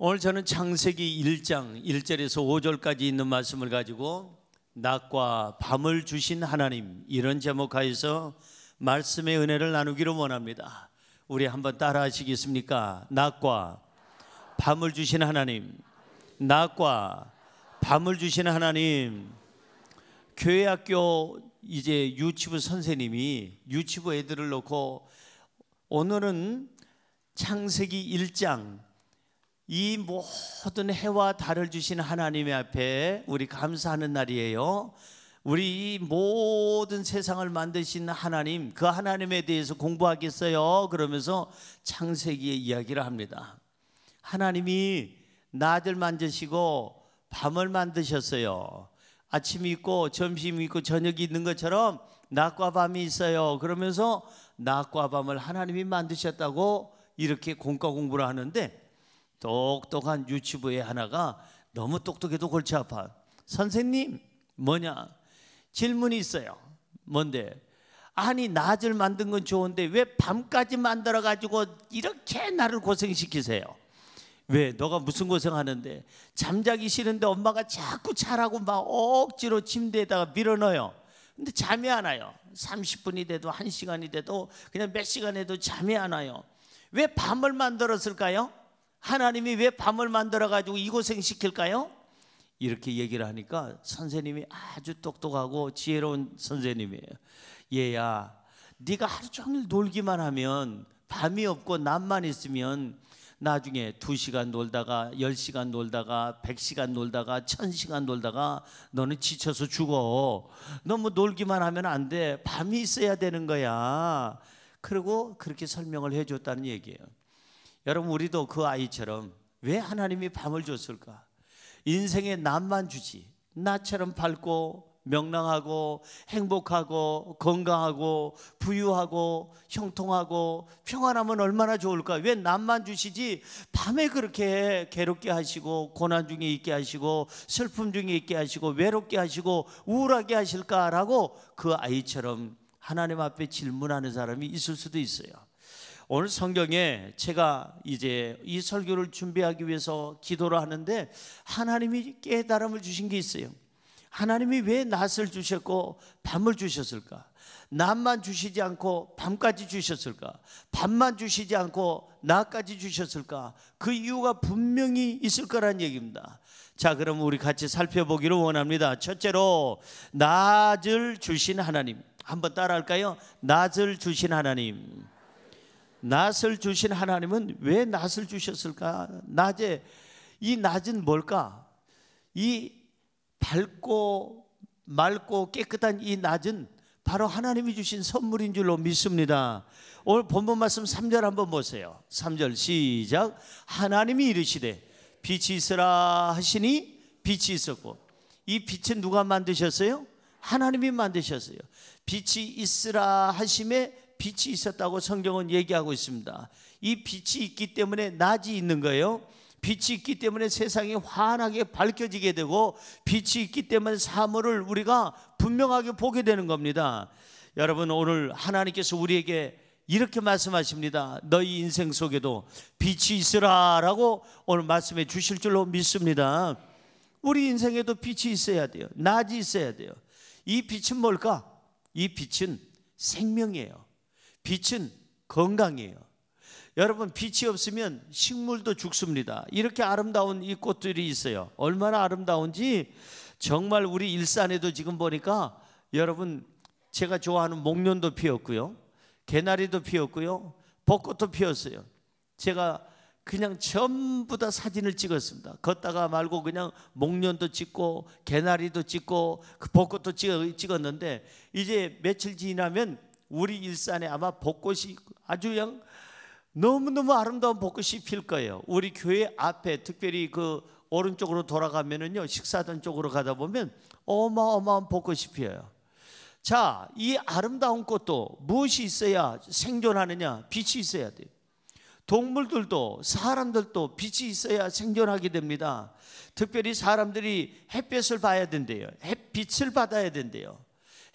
오늘 저는 창세기 1장 1절에서 5절까지 있는 말씀을 가지고 낮과 밤을 주신 하나님, 이런 제목하에서 말씀의 은혜를 나누기를 원합니다. 우리 한번 따라 하시겠습니까? 낮과 밤을 주신 하나님, 낮과 밤을 주신 하나님. 교회 학교 이제 유치부 선생님이 유치부 애들을 놓고 오늘은 창세기 1장 이 모든 해와 달을 주신 하나님의 앞에 우리 감사하는 날이에요. 우리 이 모든 세상을 만드신 하나님, 그 하나님에 대해서 공부하겠어요? 그러면서 창세기의 이야기를 합니다. 하나님이 낮을 만드시고 밤을 만드셨어요. 아침이 있고 점심이 있고 저녁이 있는 것처럼 낮과 밤이 있어요. 그러면서 낮과 밤을 하나님이 만드셨다고 이렇게 공과 공부를 하는데, 똑똑한 유치부의 하나가 너무 똑똑해도 골치 아파. 선생님, 뭐냐? 질문이 있어요. 뭔데? 아니, 낮을 만든 건 좋은데 왜 밤까지 만들어 가지고 이렇게 나를 고생시키세요? 왜? 너가 무슨 고생하는데? 잠자기 싫은데 엄마가 자꾸 자라고 막 억지로 침대에다가 밀어넣어요. 근데 잠이 안 와요. 30분이 돼도 1시간이 돼도 그냥 몇 시간에도 잠이 안 와요. 왜 밤을 만들었을까요? 하나님이 왜 밤을 만들어 가지고 이 고생 시킬까요? 이렇게 얘기를 하니까 선생님이 아주 똑똑하고 지혜로운 선생님이에요. 얘야, 네가 하루 종일 놀기만 하면, 밤이 없고 낮만 있으면 나중에 2시간 놀다가 10시간 놀다가 100시간 놀다가 1000시간 놀다가 너는 지쳐서 죽어. 너무 놀기만 하면 안 돼. 밤이 있어야 되는 거야. 그리고 그렇게 설명을 해줬다는 얘기예요. 여러분, 우리도 그 아이처럼 왜 하나님이 밤을 줬을까? 인생에 낮만 주지. 낮처럼 밝고 명랑하고 행복하고 건강하고 부유하고 형통하고 평안하면 얼마나 좋을까? 왜 낮만 주시지 밤에 그렇게 괴롭게 하시고 고난 중에 있게 하시고 슬픔 중에 있게 하시고 외롭게 하시고 우울하게 하실까라고 그 아이처럼 하나님 앞에 질문하는 사람이 있을 수도 있어요. 오늘 성경에 제가 이제 이 설교를 준비하기 위해서 기도를 하는데 하나님이 깨달음을 주신 게 있어요. 하나님이 왜 낮을 주셨고 밤을 주셨을까? 낮만 주시지 않고 밤까지 주셨을까? 밤만 주시지 않고 낮까지 주셨을까? 그 이유가 분명히 있을 거란 얘기입니다. 자, 그럼 우리 같이 살펴보기를 원합니다. 첫째로, 낮을 주신 하나님. 한번 따라 할까요? 낮을 주신 하나님. 낮을 주신 하나님은 왜 낮을 주셨을까? 낮에, 이 낮은 뭘까? 이 밝고 맑고 깨끗한 이 낮은 바로 하나님이 주신 선물인 줄로 믿습니다. 오늘 본문 말씀 3절 한번 보세요. 3절 시작. 하나님이 이르시되 빛이 있으라 하시니 빛이 있었고. 이 빛은 누가 만드셨어요? 하나님이 만드셨어요. 빛이 있으라 하심에 빛이 있었다고 성경은 얘기하고 있습니다. 이 빛이 있기 때문에 낮이 있는 거예요. 빛이 있기 때문에 세상이 환하게 밝혀지게 되고, 빛이 있기 때문에 사물을 우리가 분명하게 보게 되는 겁니다. 여러분, 오늘 하나님께서 우리에게 이렇게 말씀하십니다. 너희 인생 속에도 빛이 있으라 라고 오늘 말씀해 주실 줄로 믿습니다. 우리 인생에도 빛이 있어야 돼요. 낮이 있어야 돼요. 이 빛은 뭘까? 이 빛은 생명이에요. 빛은 건강이에요. 여러분, 빛이 없으면 식물도 죽습니다. 이렇게 아름다운 이 꽃들이 있어요. 얼마나 아름다운지 정말 우리 일산에도 지금 보니까, 여러분, 제가 좋아하는 목련도 피었고요, 개나리도 피었고요, 벚꽃도 피었어요. 제가 그냥 전부 다 사진을 찍었습니다. 걷다가 말고 그냥 목련도 찍고 개나리도 찍고 그 벚꽃도 찍었는데, 이제 며칠 지나면 우리 일산에 아마 벚꽃이 아주 그냥 너무너무 아름다운 벚꽃이 필 거예요. 우리 교회 앞에, 특별히 그 오른쪽으로 돌아가면은요, 식사단 쪽으로 가다 보면 어마어마한 벚꽃이 피어요. 자, 이 아름다운 꽃도 무엇이 있어야 생존하느냐? 빛이 있어야 돼요. 동물들도 사람들도 빛이 있어야 생존하게 됩니다. 특별히 사람들이 햇볕을 봐야 된대요. 햇빛을 받아야 된대요.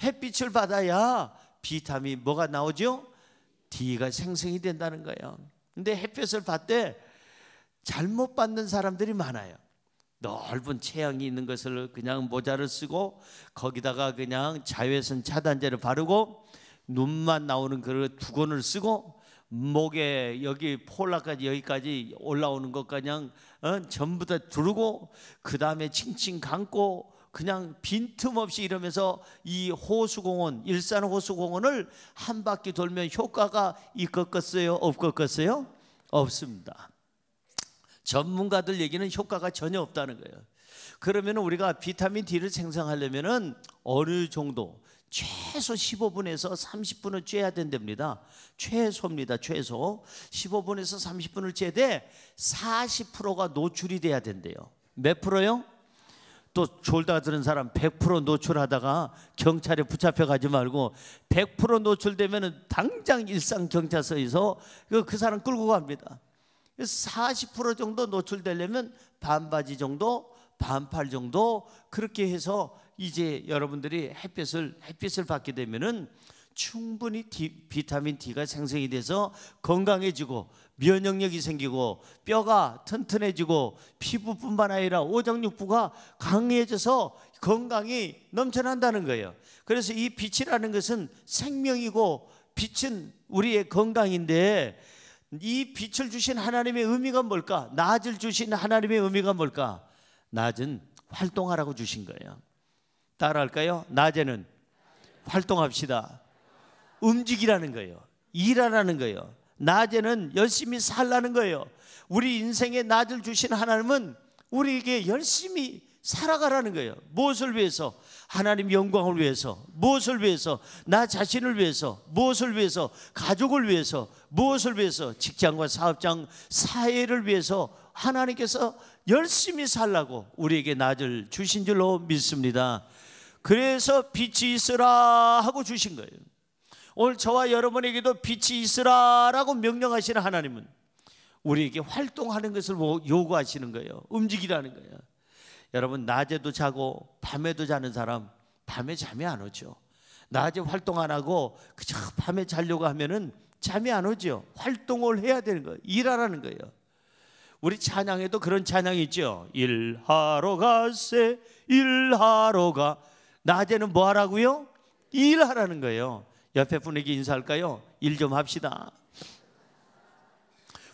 햇빛을 받아야 비타민 뭐가 나오죠? D가 생성이 된다는 거예요. 근데 햇볕을 받되 잘못 받는 사람들이 많아요. 넓은 체형이 있는 것을 그냥 모자를 쓰고 거기다가 그냥 자외선 차단제를 바르고 눈만 나오는 그 두건을 쓰고 목에 여기 폴라까지 여기까지 올라오는 것 그냥 전부 다 두르고 그 다음에 칭칭 감고 그냥 빈틈없이 이러면서 이 호수공원, 일산 호수공원을 한 바퀴 돌면 효과가 있겠어요? 없겠어요? 없습니다. 전문가들 얘기는 효과가 전혀 없다는 거예요. 그러면 우리가 비타민 D를 생성하려면 어느 정도 최소 15분에서 30분을 쬐야 된답니다. 최소입니다. 최소 15분에서 30분을 쬐되 40%가 노출이 돼야 된대요. 몇 프로요? 또 졸다 들은 사람 100% 노출하다가 경찰에 붙잡혀 가지 말고 100% 노출되면 당장 일상경찰서에서 그 사람 끌고 갑니다. 그래서 40% 정도 노출되려면 반바지 정도, 반팔 정도 그렇게 해서 이제 여러분들이 햇빛을 받게 되면은 충분히 비타민 D가 생성이 돼서 건강해지고 면역력이 생기고 뼈가 튼튼해지고 피부뿐만 아니라 오장육부가 강해져서 건강이 넘쳐난다는 거예요. 그래서 이 빛이라는 것은 생명이고 빛은 우리의 건강인데 이 빛을 주신 하나님의 의미가 뭘까? 낮을 주신 하나님의 의미가 뭘까? 낮은 활동하라고 주신 거예요. 따라할까요? 낮에는 활동합시다. 움직이라는 거예요. 일하라는 거예요. 낮에는 열심히 살라는 거예요. 우리 인생에 낮을 주신 하나님은 우리에게 열심히 살아가라는 거예요. 무엇을 위해서? 하나님 영광을 위해서. 무엇을 위해서? 나 자신을 위해서. 무엇을 위해서? 가족을 위해서. 무엇을 위해서? 직장과 사업장, 사회를 위해서 하나님께서 열심히 살라고 우리에게 낮을 주신 줄로 믿습니다. 그래서 빛이 있으라 하고 주신 거예요. 오늘 저와 여러분에게도 빛이 있으라라고 명령하시는 하나님은 우리에게 활동하는 것을 요구하시는 거예요. 움직이라는 거예요. 여러분 낮에도 자고 밤에도 자는 사람 밤에 잠이 안 오죠. 낮에 활동 안 하고 그저 밤에 자려고 하면은 잠이 안 오죠. 활동을 해야 되는 거예요. 일하라는 거예요. 우리 찬양에도 그런 찬양이 있죠. 일하러 가세 일하러 가. 낮에는 뭐 하라고요? 일하라는 거예요. 옆에 분에게 인사할까요? 일 좀 합시다.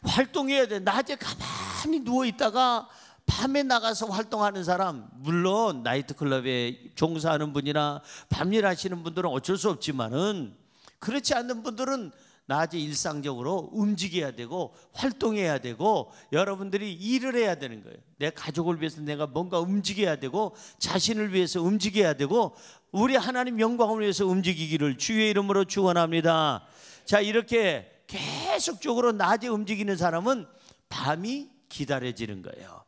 활동해야 돼. 낮에 가만히 누워 있다가 밤에 나가서 활동하는 사람, 물론 나이트클럽에 종사하는 분이나 밤일 하시는 분들은 어쩔 수 없지만은 그렇지 않는 분들은 낮에 일상적으로 움직여야 되고 활동해야 되고 여러분들이 일을 해야 되는 거예요. 내 가족을 위해서 내가 뭔가 움직여야 되고 자신을 위해서 움직여야 되고 우리 하나님 영광을 위해서 움직이기를 주의 이름으로 축원합니다. 자, 이렇게 계속적으로 낮에 움직이는 사람은 밤이 기다려지는 거예요.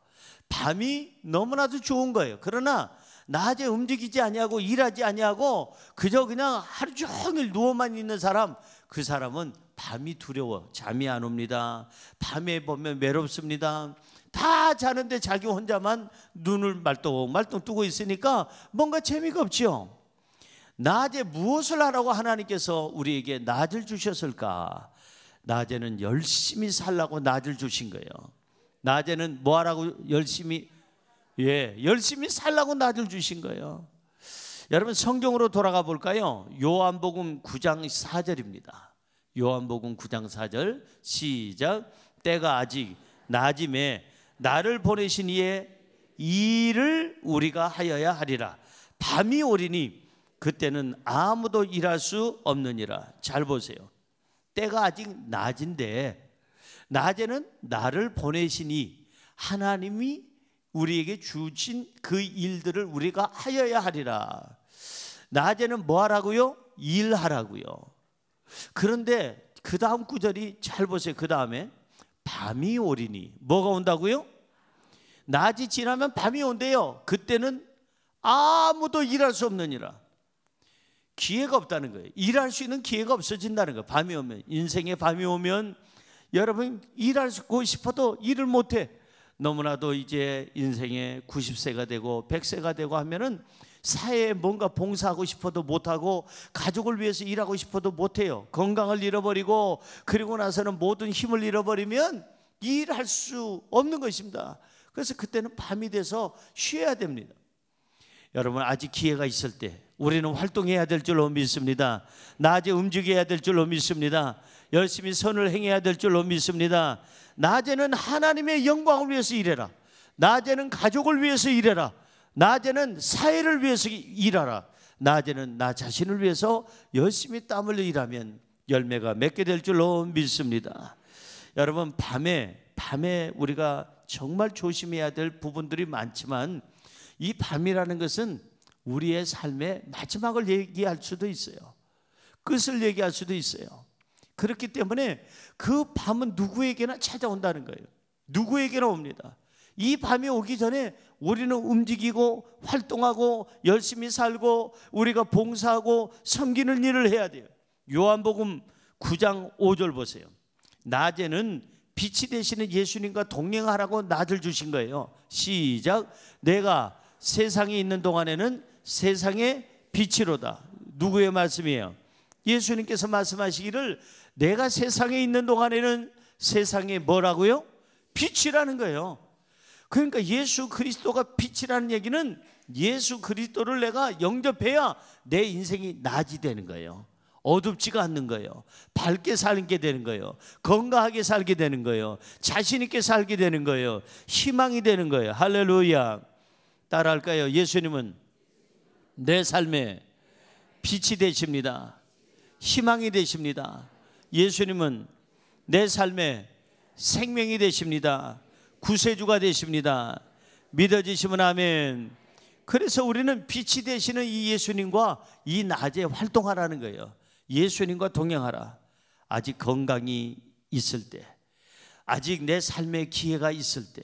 밤이 너무나도 좋은 거예요. 그러나 낮에 움직이지 아니하고 일하지 아니하고 그저 그냥 하루 종일 누워만 있는 사람, 그 사람은 밤이 두려워 잠이 안 옵니다. 밤에 보면 외롭습니다. 다 자는데 자기 혼자만 눈을 말똥말똥 뜨고 있으니까 뭔가 재미가 없죠. 낮에 무엇을 하라고 하나님께서 우리에게 낮을 주셨을까? 낮에는 열심히 살라고 낮을 주신 거예요. 낮에는 뭐 하라고 열심히 살라고 낮을 주신 거예요. 여러분 성경으로 돌아가 볼까요? 요한복음 9장 4절입니다. 요한복음 9장 4절 시작. 때가 아직 낮임에 나를 보내신 이의 일을 우리가 하여야 하리라. 밤이 오리니 그때는 아무도 일할 수 없느니라. 잘 보세요. 때가 아직 낮인데 낮에는 나를 보내시니 하나님이 우리에게 주신 그 일들을 우리가 하여야 하리라. 낮에는 뭐 하라고요? 일하라고요. 그런데 그 다음 구절이 잘 보세요. 그 다음에 밤이 오리니 뭐가 온다고요? 낮이 지나면 밤이 온대요. 그때는 아무도 일할 수 없느니라. 기회가 없다는 거예요. 일할 수 있는 기회가 없어진다는 거예요. 밤이 오면, 인생에 밤이 오면 여러분 일하고 싶어도 일을 못해. 너무나도 이제 인생에 90세가 되고 100세가 되고 하면은 사회에 뭔가 봉사하고 싶어도 못하고 가족을 위해서 일하고 싶어도 못해요. 건강을 잃어버리고 그리고 나서는 모든 힘을 잃어버리면 일할 수 없는 것입니다. 그래서 그때는 밤이 돼서 쉬어야 됩니다. 여러분, 아직 기회가 있을 때 우리는 활동해야 될 줄로 믿습니다. 낮에 움직여야 될 줄로 믿습니다. 열심히 선을 행해야 될 줄로 믿습니다. 낮에는 하나님의 영광을 위해서 일해라. 낮에는 가족을 위해서 일해라. 낮에는 사회를 위해서 일하라. 낮에는 나 자신을 위해서 열심히 땀 흘려 일하면 열매가 맺게 될 줄로 믿습니다. 여러분, 밤에 우리가 정말 조심해야 될 부분들이 많지만 이 밤이라는 것은 우리의 삶의 마지막을 얘기할 수도 있어요. 끝을 얘기할 수도 있어요. 그렇기 때문에 그 밤은 누구에게나 찾아온다는 거예요. 누구에게나 옵니다. 이 밤이 오기 전에 우리는 움직이고 활동하고 열심히 살고 우리가 봉사하고 섬기는 일을 해야 돼요. 요한복음 9장 5절 보세요. 낮에는 빛이 되시는 예수님과 동행하라고 낮을 주신 거예요. 시작. 내가 세상에 있는 동안에는 세상의 빛이로다. 누구의 말씀이에요? 예수님께서 말씀하시기를 내가 세상에 있는 동안에는 세상에 뭐라고요? 빛이라는 거예요. 그러니까 예수 그리스도가 빛이라는 얘기는 예수 그리스도를 내가 영접해야 내 인생이 낮이 되는 거예요. 어둡지가 않는 거예요. 밝게 살게 되는 거예요. 건강하게 살게 되는 거예요. 자신 있게 살게 되는 거예요. 희망이 되는 거예요. 할렐루야. 따라할까요? 예수님은 내 삶에 빛이 되십니다. 희망이 되십니다. 예수님은 내 삶에 생명이 되십니다. 구세주가 되십니다. 믿어지시면 아멘. 그래서 우리는 빛이 되시는 이 예수님과 이 낮에 활동하라는 거예요. 예수님과 동행하라. 아직 건강이 있을 때, 아직 내 삶의 기회가 있을 때,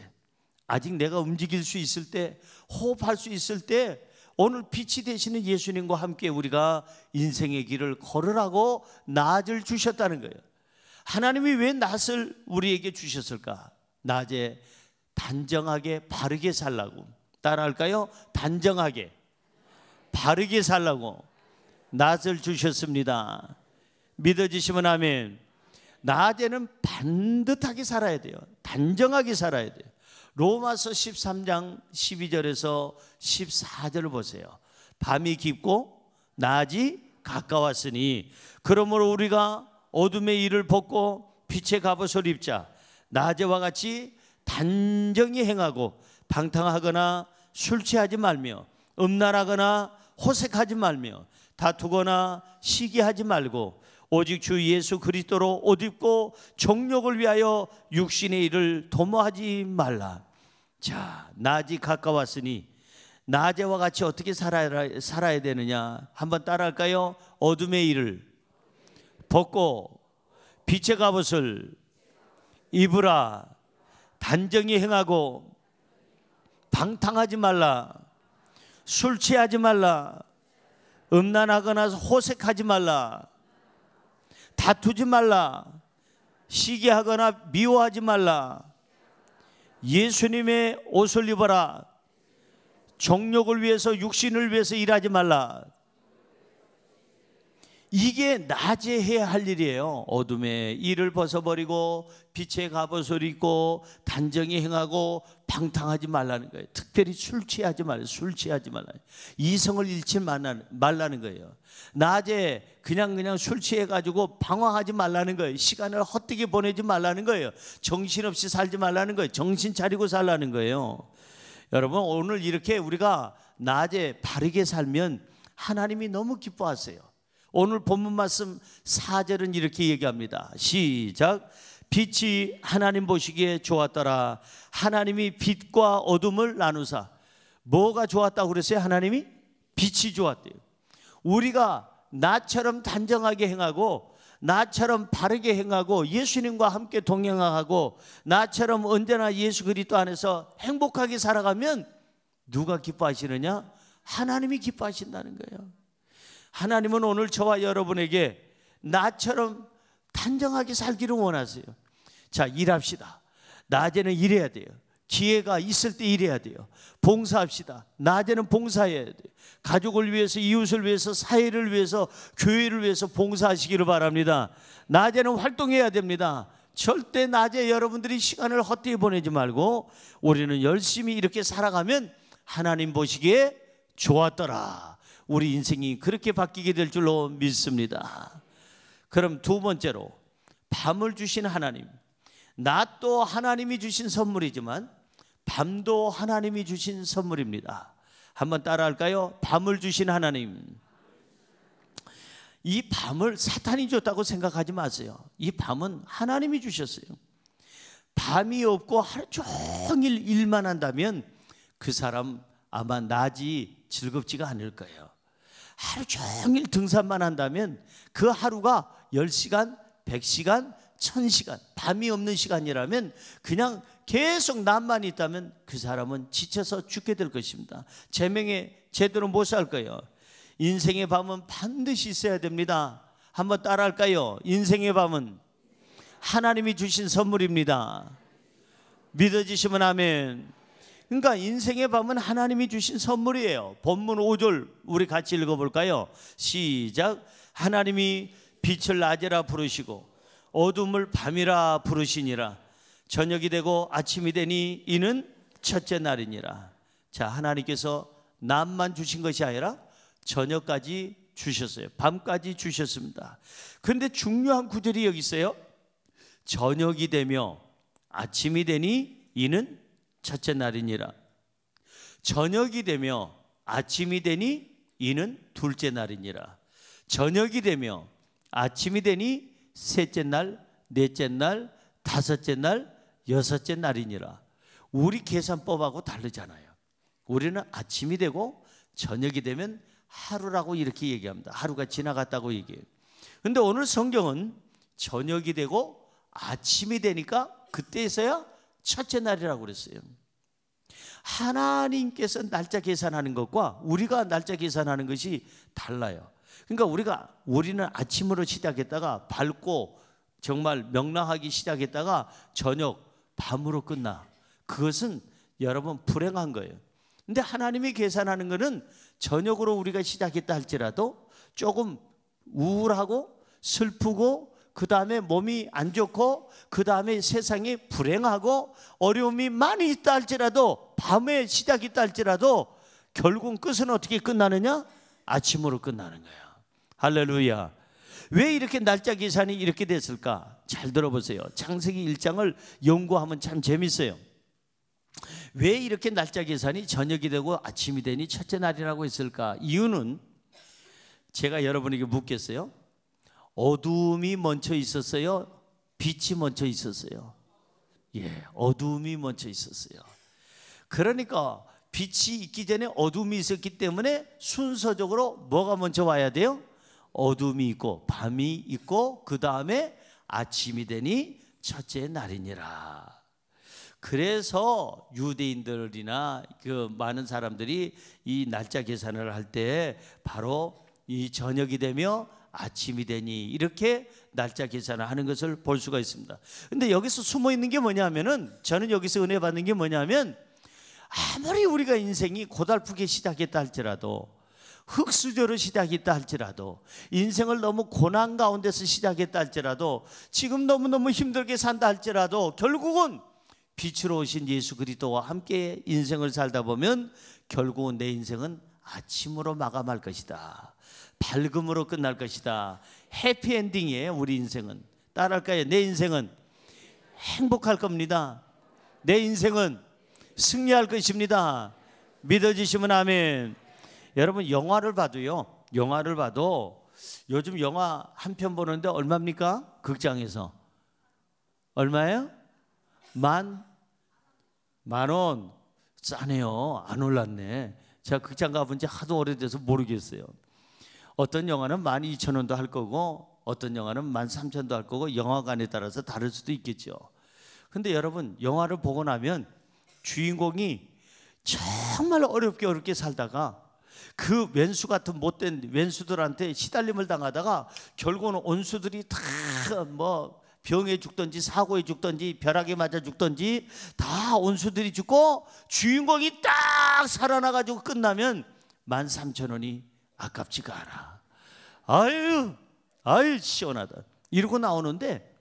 아직 내가 움직일 수 있을 때, 호흡할 수 있을 때 오늘 빛이 되시는 예수님과 함께 우리가 인생의 길을 걸으라고 낮을 주셨다는 거예요. 하나님이 왜 낮을 우리에게 주셨을까? 낮에 단정하게 바르게 살라고. 따라할까요? 단정하게 바르게 살라고 낮을 주셨습니다. 믿어지시면 아멘. 낮에는 반듯하게 살아야 돼요. 단정하게 살아야 돼요. 로마서 13장 12절에서 14절을 보세요. 밤이 깊고 낮이 가까웠으니 그러므로 우리가 어둠의 일을 벗고 빛의 갑옷을 입자. 낮에와 같이 단정히 행하고 방탕하거나 술 취하지 말며 음란하거나 호색하지 말며 다투거나 시기하지 말고 오직 주 예수 그리스도로 옷 입고 정욕을 위하여 육신의 일을 도모하지 말라. 자, 낮이 가까웠으니 낮에와 같이 어떻게 살아야 되느냐? 한번 따라할까요? 어둠의 일을 벗고 빛의 갑옷을 입으라. 단정히 행하고 방탕하지 말라. 술 취하지 말라. 음란하거나 호색하지 말라. 다투지 말라. 시기하거나 미워하지 말라. 예수님의 옷을 입어라. 정욕을 위해서 육신을 위해서 일하지 말라. 이게 낮에 해야 할 일이에요. 어둠의 일을 벗어버리고 빛의 갑옷을 입고 단정히 행하고 방탕하지 말라는 거예요. 특별히 술 취하지 말라. 술 취하지 말라. 이성을 잃지 말라는 거예요. 낮에 그냥 술 취해가지고 방황하지 말라는 거예요. 시간을 헛되게 보내지 말라는 거예요. 정신없이 살지 말라는 거예요. 정신 차리고 살라는 거예요. 여러분, 오늘 이렇게 우리가 낮에 바르게 살면 하나님이 너무 기뻐하세요. 오늘 본문 말씀 4절은 이렇게 얘기합니다. 시작. 빛이 하나님 보시기에 좋았더라. 하나님이 빛과 어둠을 나누사. 뭐가 좋았다고 그랬어요? 하나님이? 빛이 좋았대요. 우리가 나처럼 단정하게 행하고 나처럼 바르게 행하고 예수님과 함께 동행하고 나처럼 언제나 예수 그리스도 안에서 행복하게 살아가면 누가 기뻐하시느냐? 하나님이 기뻐하신다는 거예요. 하나님은 오늘 저와 여러분에게 나처럼 단정하게 살기를 원하세요. 자, 일합시다. 낮에는 일해야 돼요. 기회가 있을 때 일해야 돼요. 봉사합시다. 낮에는 봉사해야 돼요. 가족을 위해서, 이웃을 위해서, 사회를 위해서, 교회를 위해서 봉사하시기를 바랍니다. 낮에는 활동해야 됩니다. 절대 낮에 여러분들이 시간을 헛되이 보내지 말고 우리는 열심히 이렇게 살아가면 하나님 보시기에 좋았더라. 우리 인생이 그렇게 바뀌게 될 줄로 믿습니다. 그럼 두 번째로, 밤을 주신 하나님. 낮도 하나님이 주신 선물이지만 밤도 하나님이 주신 선물입니다. 한번 따라할까요? 밤을 주신 하나님. 이 밤을 사탄이 줬다고 생각하지 마세요. 이 밤은 하나님이 주셨어요. 밤이 없고 하루 종일 일만 한다면 그 사람 아마 낮이 즐겁지가 않을 거예요. 하루 종일 등산만 한다면 그 하루가 10시간, 100시간, 1000시간, 밤이 없는 시간이라면 그냥 계속 낮만 있다면 그 사람은 지쳐서 죽게 될 것입니다. 제명에 제대로 못 살 거예요. 인생의 밤은 반드시 있어야 됩니다. 한번 따라할까요? 인생의 밤은 하나님이 주신 선물입니다. 믿어지시면 아멘. 그러니까 인생의 밤은 하나님이 주신 선물이에요. 본문 5절 우리 같이 읽어볼까요? 시작. 하나님이 빛을 낮이라 부르시고 어둠을 밤이라 부르시니라. 저녁이 되고 아침이 되니 이는 첫째 날이니라. 자, 하나님께서 낮만 주신 것이 아니라 저녁까지 주셨어요. 밤까지 주셨습니다. 그런데 중요한 구절이 여기 있어요. 저녁이 되며 아침이 되니 이는 첫째 날이니라. 저녁이 되며 아침이 되니 이는 둘째 날이니라. 저녁이 되며 아침이 되니 셋째 날, 넷째 날, 다섯째 날, 여섯째 날이니라. 우리 계산법하고 다르잖아요. 우리는 아침이 되고 저녁이 되면 하루라고 이렇게 얘기합니다. 하루가 지나갔다고 얘기해요. 그런데 오늘 성경은 저녁이 되고 아침이 되니까 그때에서야 첫째 날이라고 그랬어요. 하나님께서 날짜 계산하는 것과 우리가 날짜 계산하는 것이 달라요. 그러니까 우리는 아침으로 시작했다가 밝고 정말 명랑하기 시작했다가 저녁 밤으로 끝나. 그것은 여러분 불행한 거예요. 근데 하나님이 계산하는 것은 저녁으로 우리가 시작했다 할지라도 조금 우울하고 슬프고 그 다음에 몸이 안 좋고 그 다음에 세상이 불행하고 어려움이 많이 있다 할지라도 밤에 시작이 있다 할지라도 결국 끝은 어떻게 끝나느냐? 아침으로 끝나는 거야. 할렐루야. 왜 이렇게 날짜 계산이 이렇게 됐을까? 잘 들어보세요. 창세기 1장을 연구하면 참 재밌어요. 왜 이렇게 날짜 계산이 저녁이 되고 아침이 되니 첫째 날이라고 했을까? 이유는 제가 여러분에게 묻겠어요. 어두움이 먼저 있었어요? 빛이 먼저 있었어요? 예, 어두움이 먼저 있었어요. 그러니까 빛이 있기 전에 어둠이 있었기 때문에 순서적으로 뭐가 먼저 와야 돼요? 어둠이 있고 밤이 있고 그 다음에 아침이 되니 첫째 날이니라. 그래서 유대인들이나 그 많은 사람들이 이 날짜 계산을 할 때 바로 이 저녁이 되며 아침이 되니 이렇게 날짜 계산을 하는 것을 볼 수가 있습니다. 근데 여기서 숨어 있는 게 뭐냐면은, 저는 여기서 은혜 받는 게 뭐냐면, 아무리 우리가 인생이 고달프게 시작했다 할지라도, 흙수저로 시작했다 할지라도, 인생을 너무 고난 가운데서 시작했다 할지라도, 지금 너무너무 힘들게 산다 할지라도 결국은 빛으로 오신 예수 그리스도와 함께 인생을 살다 보면 결국은 내 인생은 아침으로 마감할 것이다. 밝음으로 끝날 것이다. 해피엔딩이에요. 우리 인생은. 따라할까요? 내 인생은 행복할 겁니다. 내 인생은 승리할 것입니다. 믿어지시면 아멘. 여러분, 영화를 봐도요, 영화를 봐도 요즘 영화 한 편 보는데 얼마입니까? 극장에서 얼마예요? 만 원. 싸네요. 안 올랐네. 제가 극장 가본 지 하도 오래돼서 모르겠어요. 어떤 영화는 12,000원도 할 거고 어떤 영화는 13,000원도 할 거고 영화관에 따라서 다를 수도 있겠죠. 근데 여러분, 영화를 보고 나면 주인공이 정말 어렵게 살다가 그 왼수 같은 못된 왼수들한테 시달림을 당하다가 결국은 온수들이 다 뭐 병에 죽든지 사고에 죽든지 벼락에 맞아 죽든지 다 온수들이 죽고 주인공이 딱 살아나가지고 끝나면 13,000원이 아깝지가 않아. 아유 시원하다 이러고 나오는데,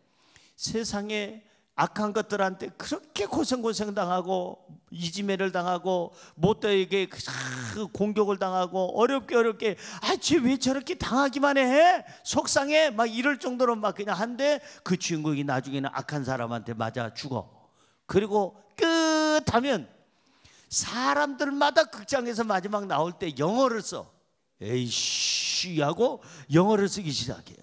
세상에 악한 것들한테 그렇게 고생 당하고 이지매를 당하고 못되게 공격을 당하고 어렵게 쟤 왜 저렇게 당하기만 해? 속상해 막 이럴 정도로 막 그냥 한데 그 주인공이 나중에는 악한 사람한테 맞아 죽어. 그리고 끝하면 사람들마다 극장에서 마지막 나올 때 영어를 써. 에이씨 하고 영어를 쓰기 시작해.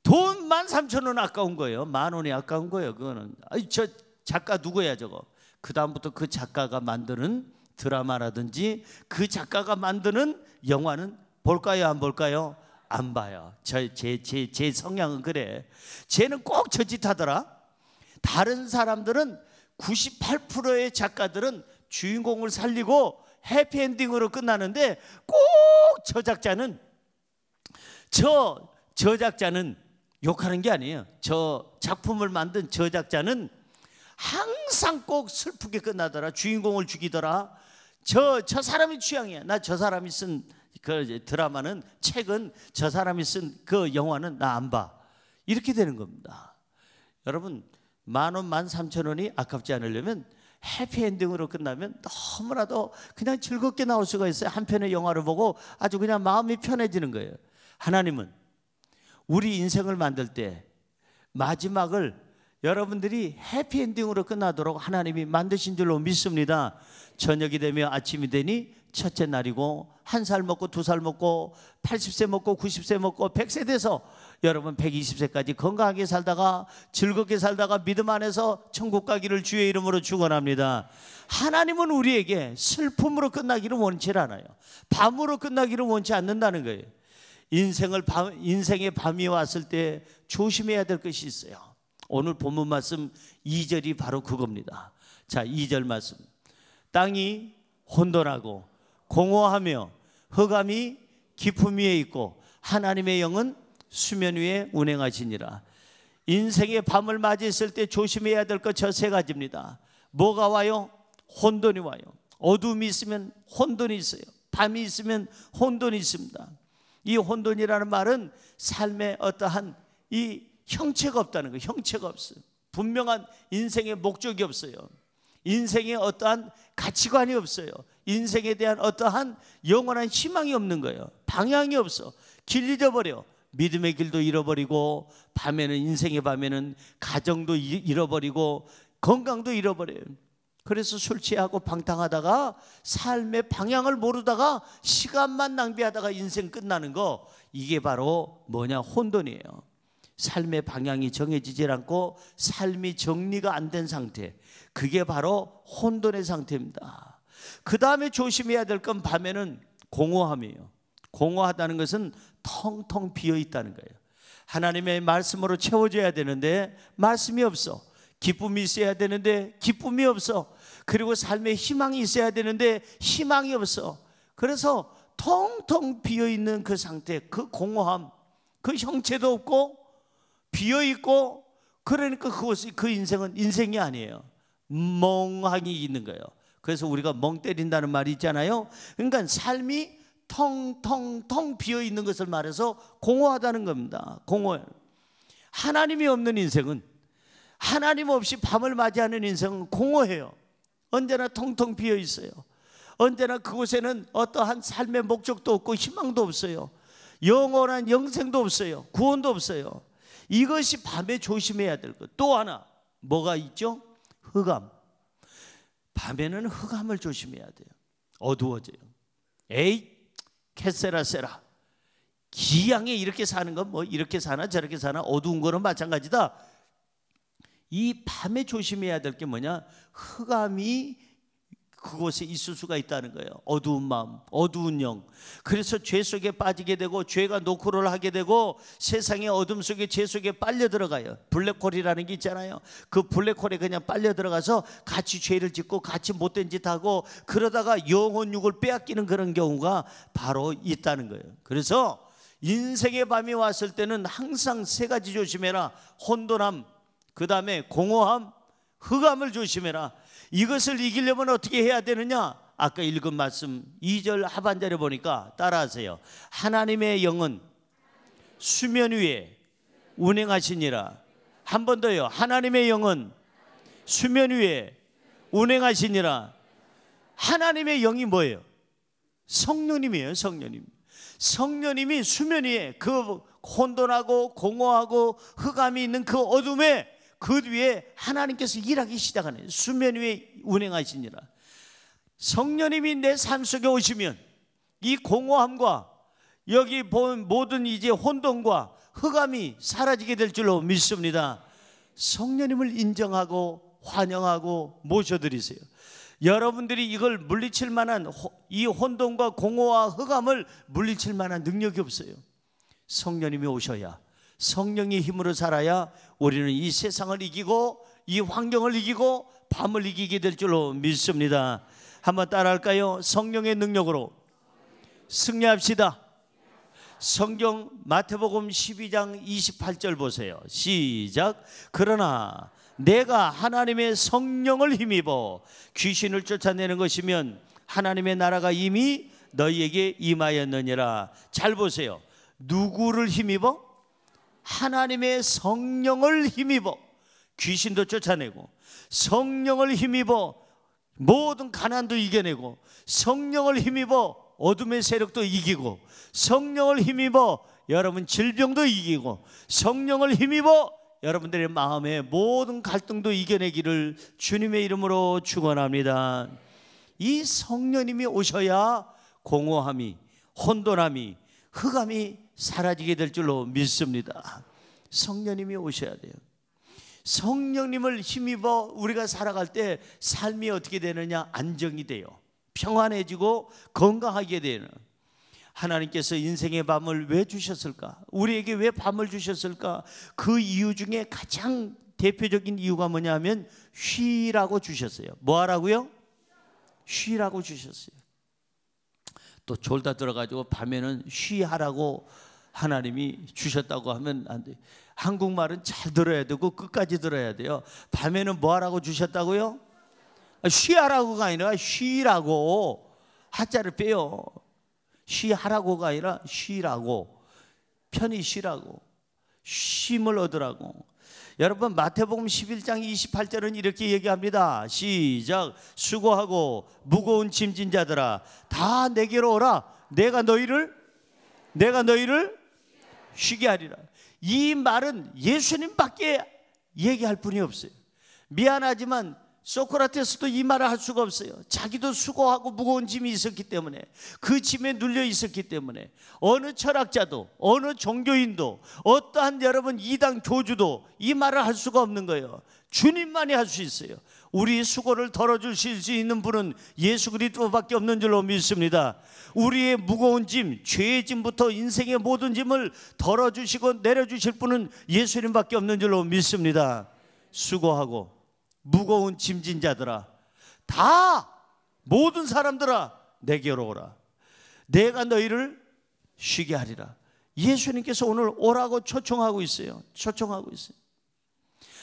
돈 13,000원 아까운 거예요. 10,000원이 아까운 거예요. 그거는 저 작가 누구야 저거. 그 다음부터 그 작가가 만드는 드라마라든지 그 작가가 만드는 영화는 볼까요 안 볼까요? 안 봐요. 제 성향은 그래. 쟤는 꼭 저 짓 하더라. 다른 사람들은 98%의 작가들은 주인공을 살리고 해피엔딩으로 끝나는데 꼭 저작자는 욕하는 게 아니에요. 저 작품을 만든 저작자는 항상 꼭 슬프게 끝나더라. 주인공을 죽이더라. 저 사람이 취향이야. 나 저 사람이 쓴 그 드라마는, 책은, 저 사람이 쓴 그 영화는 나 안 봐. 이렇게 되는 겁니다. 여러분 10,000원, 13,000원이 아깝지 않으려면 해피엔딩으로 끝나면 너무나도 그냥 즐겁게 나올 수가 있어요. 한 편의 영화를 보고 아주 그냥 마음이 편해지는 거예요. 하나님은 우리 인생을 만들 때 마지막을 여러분들이 해피엔딩으로 끝나도록 하나님이 만드신 줄로 믿습니다. 저녁이 되며 아침이 되니 첫째 날이고 1살 먹고 2살 먹고 80세 먹고 90세 먹고 100세 돼서 여러분 120세까지 건강하게 살다가 즐겁게 살다가 믿음 안에서 천국 가기를 주의 이름으로 축원합니다. 하나님은 우리에게 슬픔으로 끝나기를 원치 않아요. 밤으로 끝나기를 원치 않는다는 거예요. 인생의 밤이 왔을 때 조심해야 될 것이 있어요. 오늘 본문 말씀 2절이 바로 그겁니다. 자, 2절 말씀. 땅이 혼돈하고 공허하며 흑암이 깊음 위에 있고 하나님의 영은 수면 위에 운행하시니라. 인생의 밤을 맞이했을 때 조심해야 될 것 저 세 가지입니다. 뭐가 와요? 혼돈이 와요. 어둠이 있으면 혼돈이 있어요. 밤이 있으면 혼돈이 있습니다. 이 혼돈이라는 말은 삶에 어떠한 이 형체가 없다는 거예요. 형체가 없어요. 분명한 인생의 목적이 없어요. 인생에 어떠한 가치관이 없어요. 인생에 대한 어떠한 영원한 희망이 없는 거예요. 방향이 없어. 길 잃어버려. 믿음의 길도 잃어버리고, 밤에는, 인생의 밤에는 가정도 잃어버리고 건강도 잃어버려요. 그래서 술 취하고 방탕하다가 삶의 방향을 모르다가 시간만 낭비하다가 인생 끝나는 거, 이게 바로 뭐냐? 혼돈이에요. 삶의 방향이 정해지질 않고 삶이 정리가 안 된 상태, 그게 바로 혼돈의 상태입니다. 그 다음에 조심해야 될 건 밤에는 공허함이에요. 공허하다는 것은 텅텅 비어 있다는 거예요. 하나님의 말씀으로 채워져야 되는데 말씀이 없어. 기쁨이 있어야 되는데 기쁨이 없어. 그리고 삶에 희망이 있어야 되는데 희망이 없어. 그래서 텅텅 비어 있는 그 상태, 그 공허함, 그 형체도 없고 비어 있고, 그러니까 그것이, 그 인생은 인생이 아니에요. 멍하니 있는 거예요. 그래서 우리가 멍 때린다는 말이 있잖아요. 그러니까 삶이 텅텅텅 비어 있는 것을 말해서 공허하다는 겁니다. 공허해요. 하나님이 없는 인생은, 하나님 없이 밤을 맞이하는 인생은 공허해요. 언제나 텅텅 비어 있어요. 언제나 그곳에는 어떠한 삶의 목적도 없고 희망도 없어요. 영원한 영생도 없어요. 구원도 없어요. 이것이 밤에 조심해야 될 것. 또 하나 뭐가 있죠? 흑암. 밤에는 흑암을 조심해야 돼요. 어두워져요. 에이 캐세라세라, 기양에 이렇게 사는 건 뭐 이렇게 사나 저렇게 사나 어두운 거는 마찬가지다. 이 밤에 조심해야 될 게 뭐냐? 흑암이 그곳에 있을 수가 있다는 거예요. 어두운 마음, 어두운 영. 그래서 죄 속에 빠지게 되고 죄가 노크를 하게 되고 세상의 어둠 속에, 죄 속에 빨려 들어가요. 블랙홀이라는 게 있잖아요. 그 블랙홀에 그냥 빨려 들어가서 같이 죄를 짓고 같이 못된 짓 하고 그러다가 영혼육을 빼앗기는 그런 경우가 바로 있다는 거예요. 그래서 인생의 밤이 왔을 때는 항상 세 가지 조심해라. 혼돈함, 그 다음에 공허함, 흑암을 조심해라. 이것을 이기려면 어떻게 해야 되느냐? 아까 읽은 말씀 2절 하반절에 보니까 따라하세요. 하나님의 영은 수면 위에 운행하시니라. 한 번 더요. 하나님의 영은 수면 위에 운행하시니라. 하나님의 영이 뭐예요? 성령님이에요. 성령님. 성령님이 수면 위에 그 혼돈하고 공허하고 흑암이 있는 그 어둠에 그 위에 하나님께서 일하기 시작하는, 수면 위에 운행하시니라. 성령님이 내 삶 속에 오시면 이 공허함과 여기 본 모든 이제 혼돈과 흑암이 사라지게 될 줄로 믿습니다. 성령님을 인정하고 환영하고 모셔드리세요. 여러분들이 이걸 물리칠 만한, 이 혼돈과 공허와 흑암을 물리칠 만한 능력이 없어요. 성령님이 오셔야, 성령의 힘으로 살아야 우리는 이 세상을 이기고 이 환경을 이기고 밤을 이기게 될 줄로 믿습니다. 한번 따라할까요? 성령의 능력으로 승리합시다. 성경 마태복음 12장 28절 보세요. 시작. 그러나 내가 하나님의 성령을 힘입어 귀신을 쫓아내는 것이면 하나님의 나라가 이미 너희에게 임하였느니라. 잘 보세요. 누구를 힘입어? 하나님의 성령을 힘입어 귀신도 쫓아내고, 성령을 힘입어 모든 가난도 이겨내고, 성령을 힘입어 어둠의 세력도 이기고, 성령을 힘입어 여러분 질병도 이기고, 성령을 힘입어 여러분들의 마음의 모든 갈등도 이겨내기를 주님의 이름으로 축원합니다. 이 성령님이 오셔야 공허함이, 혼돈함이, 흑암이 사라지게 될 줄로 믿습니다. 성령님이 오셔야 돼요. 성령님을 힘입어 우리가 살아갈 때 삶이 어떻게 되느냐? 안정이 돼요. 평안해지고 건강하게 되는. 하나님께서 인생의 밤을 왜 주셨을까? 우리에게 왜 밤을 주셨을까? 그 이유 중에 가장 대표적인 이유가 뭐냐면 쉬라고 주셨어요. 뭐 하라고요? 쉬라고 주셨어요. 또 졸다 들어가지고 밤에는 쉬하라고 하나님이 주셨다고 하면 안 돼요. 한국말은 잘 들어야 되고 끝까지 들어야 돼요. 밤에는 뭐 하라고 주셨다고요? 쉬하라고가 아니라 쉬라고. 하자를 빼요. 쉬하라고가 아니라 쉬라고, 편히 쉬라고, 쉼을 얻으라고. 여러분 마태복음 11장 28절은 이렇게 얘기합니다. 시작. 수고하고 무거운 짐진 자들아 다 내게로 오라. 내가 너희를 쉬게 하리라. 이 말은 예수님밖에 얘기할 분이 없어요. 미안하지만 소크라테스도 이 말을 할 수가 없어요. 자기도 수고하고 무거운 짐이 있었기 때문에, 그 짐에 눌려 있었기 때문에 어느 철학자도, 어느 종교인도, 어떠한 여러분 이단 교주도 이 말을 할 수가 없는 거예요. 주님만이 할 수 있어요. 우리 수고를 덜어주실 수 있는 분은 예수 그리스도밖에 없는 줄로 믿습니다. 우리의 무거운 짐, 죄의 짐부터 인생의 모든 짐을 덜어주시고 내려주실 분은 예수님밖에 없는 줄로 믿습니다. 수고하고 무거운 짐진 자들아, 다 모든 사람들아 내게로 오라. 내가 너희를 쉬게 하리라. 예수님께서 오늘 오라고 초청하고 있어요. 초청하고 있어요.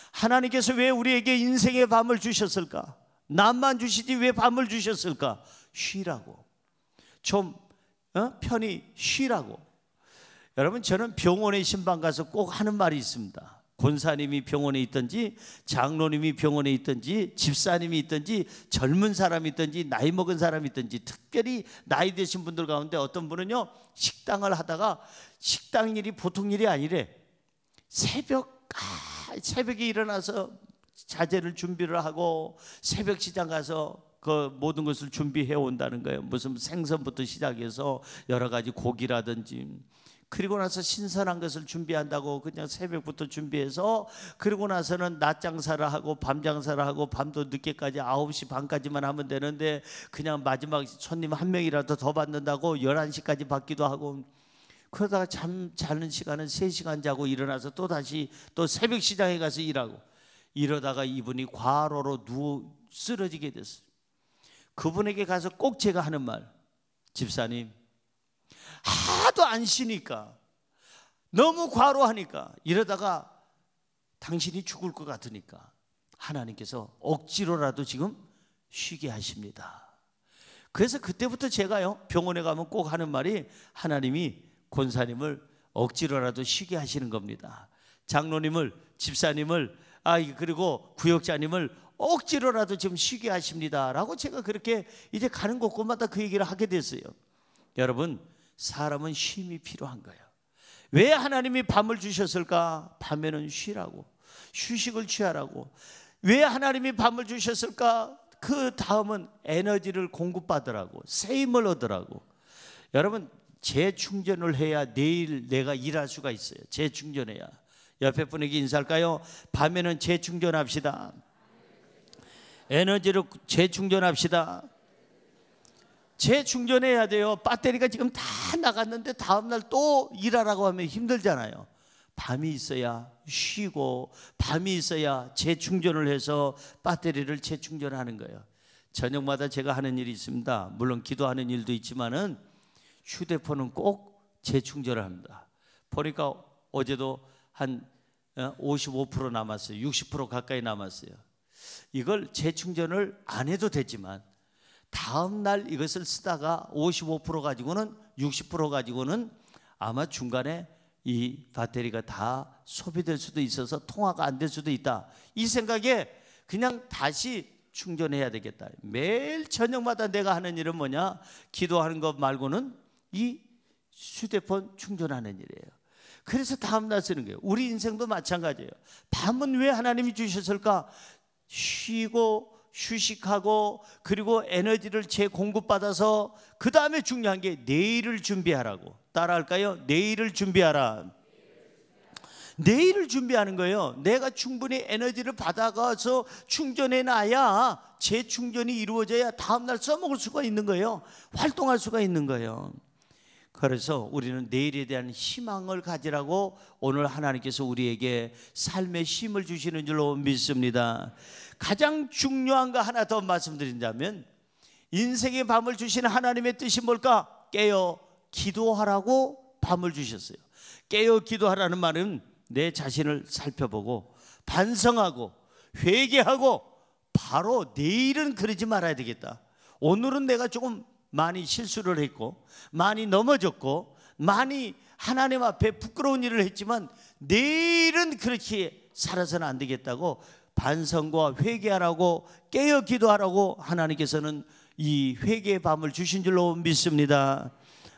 하나님께서 왜 우리에게 인생의 밤을 주셨을까? 남만 주시지 왜 밤을 주셨을까? 쉬라고. 좀 편히 쉬라고. 여러분, 저는 병원에 신방 가서 꼭 하는 말이 있습니다. 권사님이 병원에 있든지, 장로님이 병원에 있든지, 집사님이 있든지, 젊은 사람이 있든지, 나이 먹은 사람이 있든지, 특별히 나이 드신 분들 가운데 어떤 분은요, 식당을 하다가 식당 일이 보통 일이 아니래. 새벽에 일어나서 자재를 준비를 하고 새벽 시장 가서 그 모든 것을 준비해 온다는 거예요. 무슨 생선부터 시작해서 여러 가지 고기라든지, 그리고 나서 신선한 것을 준비한다고 그냥 새벽부터 준비해서, 그리고 나서는 낮 장사를 하고 밤 장사를 하고 밤도 늦게까지 9시 반까지만 하면 되는데 그냥 마지막 손님 한 명이라도 더 받는다고 11시까지 받기도 하고, 그러다가 자는 시간은 3시간 자고 일어나서 또 다시 또 새벽 시장에 가서 일하고, 이러다가 이분이 과로로 쓰러지게 됐어요. 그분에게 가서 꼭 제가 하는 말, 집사님 하도 안 쉬니까, 너무 과로하니까, 이러다가 당신이 죽을 것 같으니까 하나님께서 억지로라도 지금 쉬게 하십니다. 그래서 그때부터 제가요, 병원에 가면 꼭 하는 말이, 하나님이 권사님을 억지로라도 쉬게 하시는 겁니다. 장로님을, 집사님을, 그리고 구역자님을 억지로라도 지금 쉬게 하십니다 라고 제가 그렇게 이제 가는 곳곳마다 그 얘기를 하게 됐어요. 여러분, 사람은 쉼이 필요한 거예요. 왜 하나님이 밤을 주셨을까? 밤에는 쉬라고, 휴식을 취하라고. 왜 하나님이 밤을 주셨을까? 그 다음은 에너지를 공급받으라고, 새 힘을 얻으라고. 여러분, 재충전을 해야 내일 내가 일할 수가 있어요. 재충전해야. 옆에 분에게 인사할까요? 밤에는 재충전합시다. 에너지를 재충전합시다. 재충전해야 돼요. 배터리가 지금 다 나갔는데 다음날 또 일하라고 하면 힘들잖아요. 밤이 있어야 쉬고, 밤이 있어야 재충전을 해서 배터리를 재충전하는 거예요. 저녁마다 제가 하는 일이 있습니다. 물론 기도하는 일도 있지만은 휴대폰은 꼭 재충전을 합니다. 보니까 어제도 한 55% 남았어요. 60% 가까이 남았어요. 이걸 재충전을 안 해도 되지만 다음 날 이것을 쓰다가 55% 가지고는, 60% 가지고는 아마 중간에 이 배터리가 다 소비될 수도 있어서 통화가 안 될 수도 있다, 이 생각에 그냥 다시 충전해야 되겠다. 매일 저녁마다 내가 하는 일은 뭐냐? 기도하는 것 말고는 이 휴대폰 충전하는 일이에요. 그래서 다음날 쓰는 거예요. 우리 인생도 마찬가지예요. 밤은 왜 하나님이 주셨을까? 쉬고 휴식하고 그리고 에너지를 재공급받아서 그 다음에 중요한 게 내일을 준비하라고. 따라할까요? 내일을 준비하라. 내일을 준비하는 거예요. 내가 충분히 에너지를 받아가서 충전해 놔야 재충전이 이루어져야 다음날 써먹을 수가 있는 거예요. 활동할 수가 있는 거예요. 그래서 우리는 내일에 대한 희망을 가지라고 오늘 하나님께서 우리에게 삶의 힘을 주시는 줄로 믿습니다. 가장 중요한 거 하나 더 말씀드린다면, 인생의 밤을 주시는 하나님의 뜻이 뭘까? 깨어 기도하라고 밤을 주셨어요. 깨어 기도하라는 말은 내 자신을 살펴보고 반성하고 회개하고 바로 내일은 그러지 말아야 되겠다. 오늘은 내가 조금 많이 실수를 했고 많이 넘어졌고 많이 하나님 앞에 부끄러운 일을 했지만 내일은 그렇게 살아서는 안 되겠다고 반성과 회개하라고 깨어 기도하라고 하나님께서는 이 회개의 밤을 주신 줄로 믿습니다.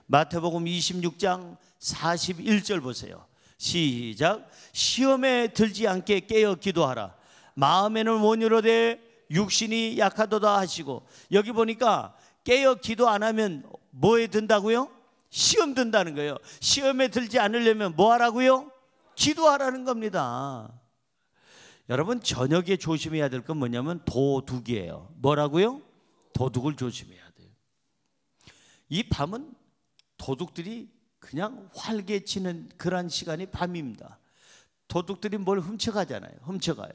마태복음 26장 41절 보세요. 시작. 시험에 들지 않게 깨어 기도하라. 마음에는 원유로되 육신이 약하도다 하시고. 여기 보니까 깨어 기도 안 하면 뭐에 든다고요? 시험 든다는 거예요. 시험에 들지 않으려면 뭐 하라고요? 기도하라는 겁니다. 여러분, 저녁에 조심해야 될 건 뭐냐면 도둑이에요. 뭐라고요? 도둑을 조심해야 돼요. 이 밤은 도둑들이 그냥 활개치는 그런 시간이 밤입니다. 도둑들이 뭘 훔쳐가잖아요. 훔쳐가요.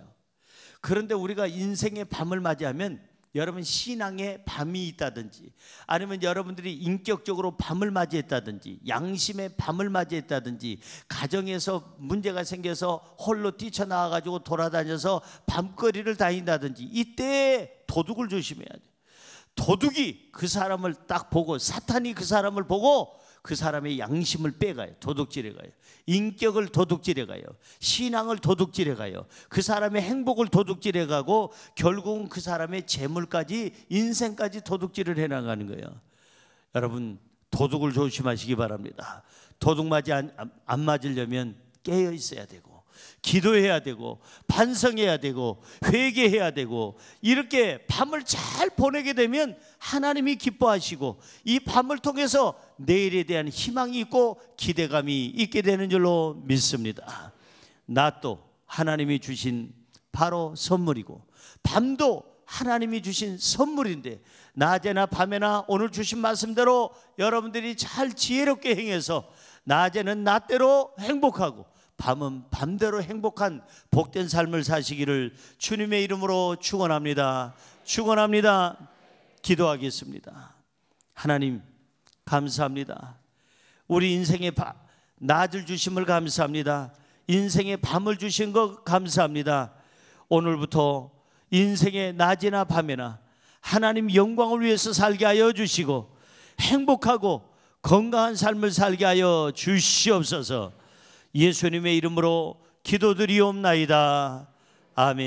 그런데 우리가 인생의 밤을 맞이하면, 여러분 신앙에 밤이 있다든지 아니면 여러분들이 인격적으로 밤을 맞이했다든지 양심의 밤을 맞이했다든지 가정에서 문제가 생겨서 홀로 뛰쳐나와가지고 돌아다녀서 밤거리를 다닌다든지, 이때 도둑을 조심해야 돼요. 도둑이 그 사람을 딱 보고, 사탄이 그 사람을 보고 그 사람의 양심을 빼가요. 도둑질해 가요. 인격을 도둑질해 가요. 신앙을 도둑질해 가요. 그 사람의 행복을 도둑질해 가고 결국은 그 사람의 재물까지, 인생까지 도둑질을 해나가는 거예요. 여러분, 도둑을 조심하시기 바랍니다. 도둑 맞이 안 맞으려면 깨어 있어야 되고 기도해야 되고 반성해야 되고 회개해야 되고, 이렇게 밤을 잘 보내게 되면 하나님이 기뻐하시고 이 밤을 통해서 내일에 대한 희망이 있고 기대감이 있게 되는 줄로 믿습니다. 낮도 하나님이 주신 바로 선물이고 밤도 하나님이 주신 선물인데, 낮에나 밤에나 오늘 주신 말씀대로 여러분들이 잘 지혜롭게 행해서 낮에는 낮대로 행복하고 밤은 밤대로 행복한 복된 삶을 사시기를 주님의 이름으로 축원합니다. 축원합니다. 기도하겠습니다. 하나님 감사합니다. 우리 인생의 낮을 주심을 감사합니다. 인생의 밤을 주신 것 감사합니다. 오늘부터 인생의 낮이나 밤이나 하나님 영광을 위해서 살게 하여 주시고 행복하고 건강한 삶을 살게 하여 주시옵소서. 예수님의 이름으로 기도드리옵나이다. 아멘.